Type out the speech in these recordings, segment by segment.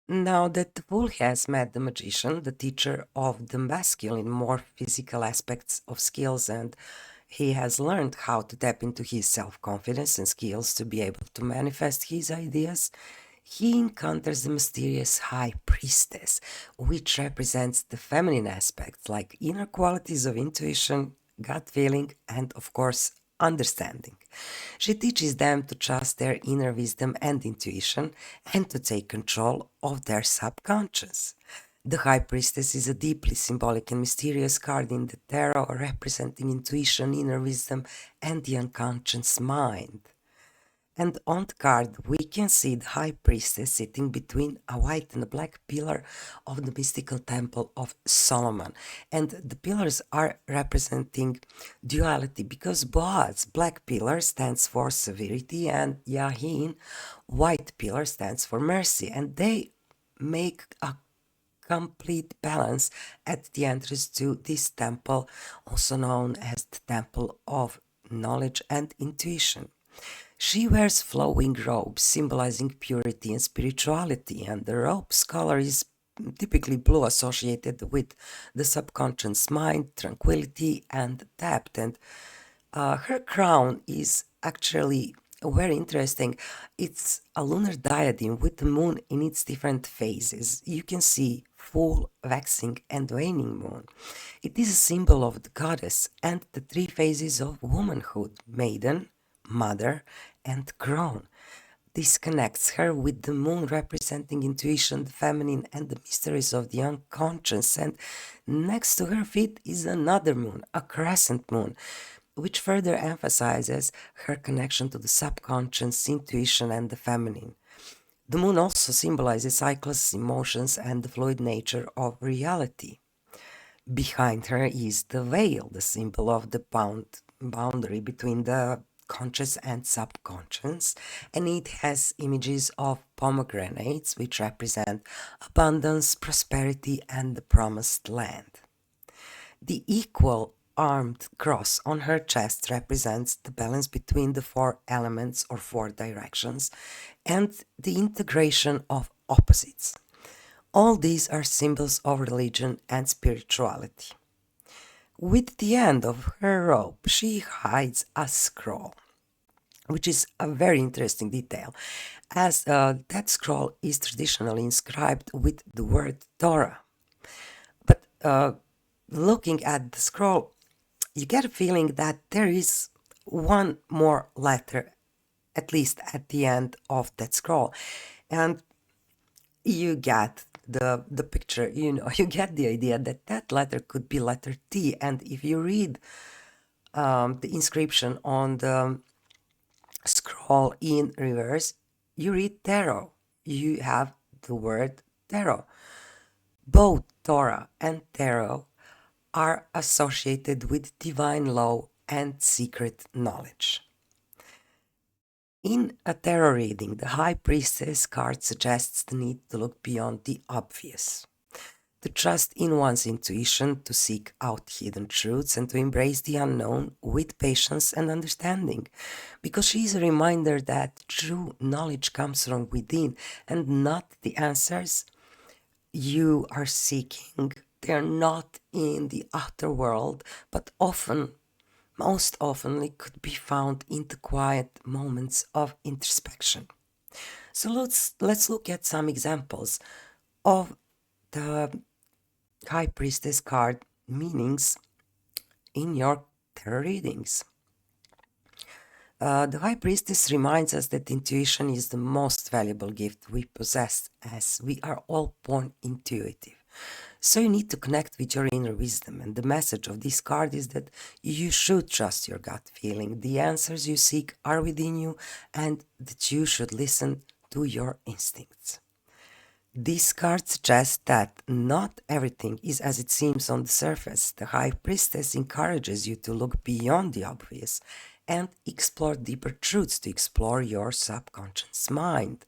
Now that the fool has met the magician, the teacher of the masculine, more physical aspects of skills, and he has learned how to tap into his self confidence and skills to be able to manifest his ideas, he encounters the mysterious High Priestess, which represents the feminine aspects like inner qualities of intuition, gut feeling, and of course, understanding. She teaches them to trust their inner wisdom and intuition and to take control of their subconscious. The High Priestess is a deeply symbolic and mysterious card in the tarot representing intuition, inner wisdom, and the unconscious mind. And on the card, we can see the High Priestess sitting between a white and a black pillar of the mystical temple of Solomon. And the pillars are representing duality because Boaz, black pillar, stands for severity, and Yahin, white pillar, stands for mercy. And they make a complete balance at the entrance to this temple, also known as the Temple of Knowledge and Intuition. She wears flowing robes symbolizing purity and spirituality, and the robe's color is typically blue, associated with the subconscious mind, tranquility, and depth. And her crown is actually very interesting. It's a lunar diadem with the moon in its different phases. You can see full, waxing, and waning moon. It is a symbol of the goddess and the three phases of womanhood: maiden, mother, and crown. This connects her with the moon representing intuition, the feminine, and the mysteries of the unconscious. And next to her feet is another moon, a crescent moon, which further emphasizes her connection to the subconscious, intuition, and the feminine. The moon also symbolizes cycles, emotions, and the fluid nature of reality. Behind her is the veil, the symbol of the boundary between the conscious and subconscious, and it has images of pomegranates, which represent abundance, prosperity, and the promised land. The equal armed cross on her chest represents the balance between the four elements or four directions and the integration of opposites. All these are symbols of religion and spirituality. With the end of her robe, she hides a scroll, which is a very interesting detail, as that scroll is traditionally inscribed with the word Torah. But looking at the scroll, you get a feeling that there is one more letter, at least at the end of that scroll. And you get the picture, you get the idea that that letter could be letter T. And if you read the inscription on the scroll in reverse, you read tarot. You have the word tarot. Both Torah and tarot are associated with divine law and secret knowledge. In a tarot reading, the High Priestess card suggests the need to look beyond the obvious, to trust in one's intuition, to seek out hidden truths, and to embrace the unknown with patience and understanding, because she is a reminder that true knowledge comes from within and not the answers you are seeking. They're not in the outer world, but most often, could be found in the quiet moments of introspection. So let's look at some examples of the High Priestess card meanings in your tarot readings. The High Priestess reminds us that intuition is the most valuable gift we possess, as we are all born intuitive. So you need to connect with your inner wisdom, and the message of this card is that you should trust your gut feeling. The answers you seek are within you, and that you should listen to your instincts. This card suggests that not everything is as it seems on the surface. The High Priestess encourages you to look beyond the obvious and explore deeper truths, to explore your subconscious mind.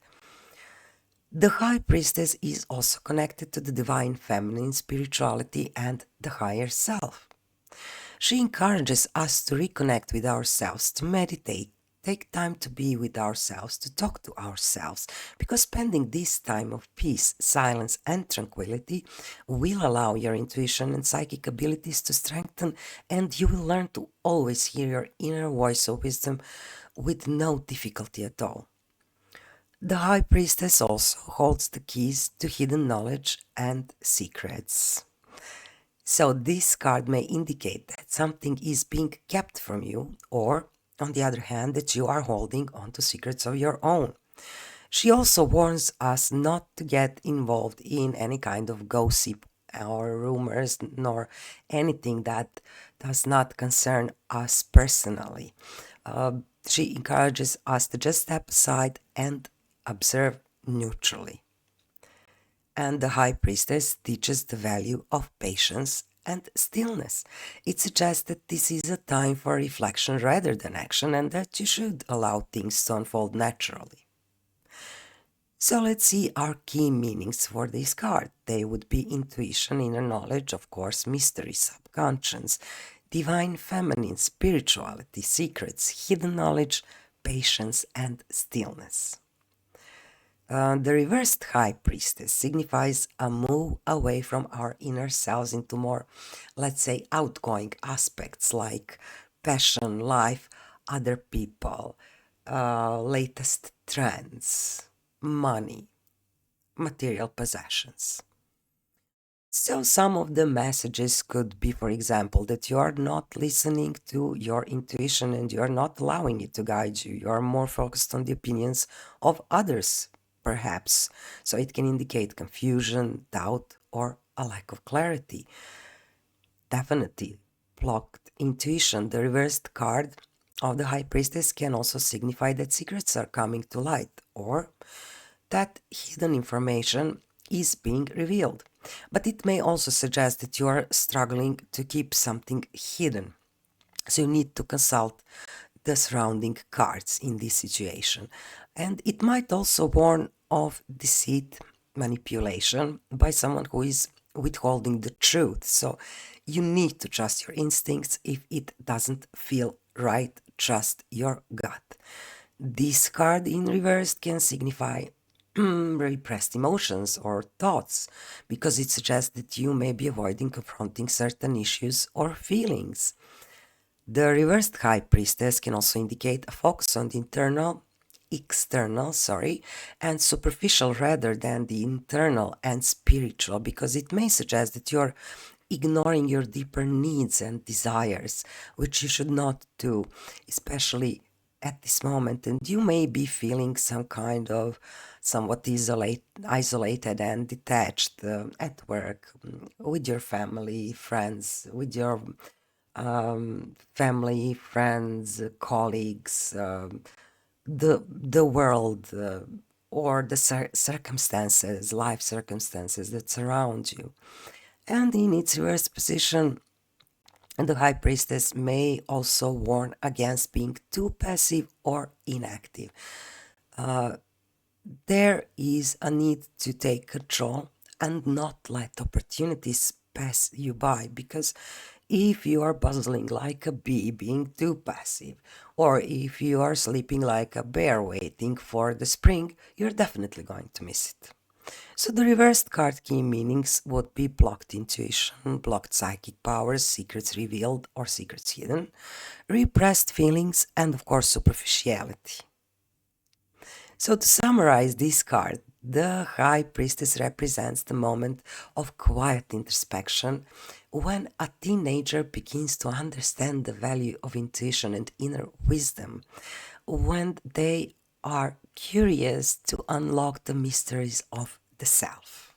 The High Priestess is also connected to the divine feminine, spirituality, and the higher self. She encourages us to reconnect with ourselves, to meditate, take time to be with ourselves, to talk to ourselves, because spending this time of peace, silence, and tranquility will allow your intuition and psychic abilities to strengthen, and you will learn to always hear your inner voice of wisdom with no difficulty at all. The High Priestess also holds the keys to hidden knowledge and secrets. So, this card may indicate that something is being kept from you, or, on the other hand, that you are holding onto secrets of your own. She also warns us not to get involved in any kind of gossip or rumors, nor anything that does not concern us personally. She encourages us to just step aside and observe neutrally. And the High Priestess teaches the value of patience and stillness. It suggests that this is a time for reflection rather than action, and that you should allow things to unfold naturally. So let's see our key meanings for this card. They would be intuition, inner knowledge, of course, mystery, subconscious, divine feminine, spirituality, secrets, hidden knowledge, patience, and stillness. The reversed High Priestess signifies a move away from our inner selves into more, let's say, outgoing aspects like passion, life, other people, latest trends, money, material possessions. So, some of the messages could be, for example, that you are not listening to your intuition and you are not allowing it to guide you. You are more focused on the opinions of others, perhaps. So, it can indicate confusion, doubt, or a lack of clarity. Definitely, blocked intuition. The reversed card of the High Priestess can also signify that secrets are coming to light, or that hidden information is being revealed. But it may also suggest that you are struggling to keep something hidden. So you need to consult the surrounding cards in this situation. And it might also warn of deceit, manipulation by someone who is withholding the truth. So you need to trust your instincts. If it doesn't feel right, trust your gut. This card in reverse can signify repressed emotions or thoughts, because it suggests that you may be avoiding confronting certain issues or feelings. The reversed High Priestess can also indicate a focus on the external, and superficial rather than the internal and spiritual, because it may suggest that you're ignoring your deeper needs and desires, which you should not do, especially at this moment. And you may be feeling some kind of somewhat isolated and detached at work, with your family, friends, with your family, friends, colleagues, the world, or the circumstances, life circumstances that surround you. And in its reverse position, the High Priestess may also warn against being too passive or inactive. There is a need to take control and not let opportunities pass you by, because if you are bustling like a bee being too passive, or if you are sleeping like a bear waiting for the spring, you're definitely going to miss it. So the reversed card key meanings would be blocked intuition, blocked psychic powers, secrets revealed or secrets hidden, repressed feelings, and of course superficiality. So to summarize this card, the High Priestess represents the moment of quiet introspection when a teenager begins to understand the value of intuition and inner wisdom, when they are curious to unlock the mysteries of the self.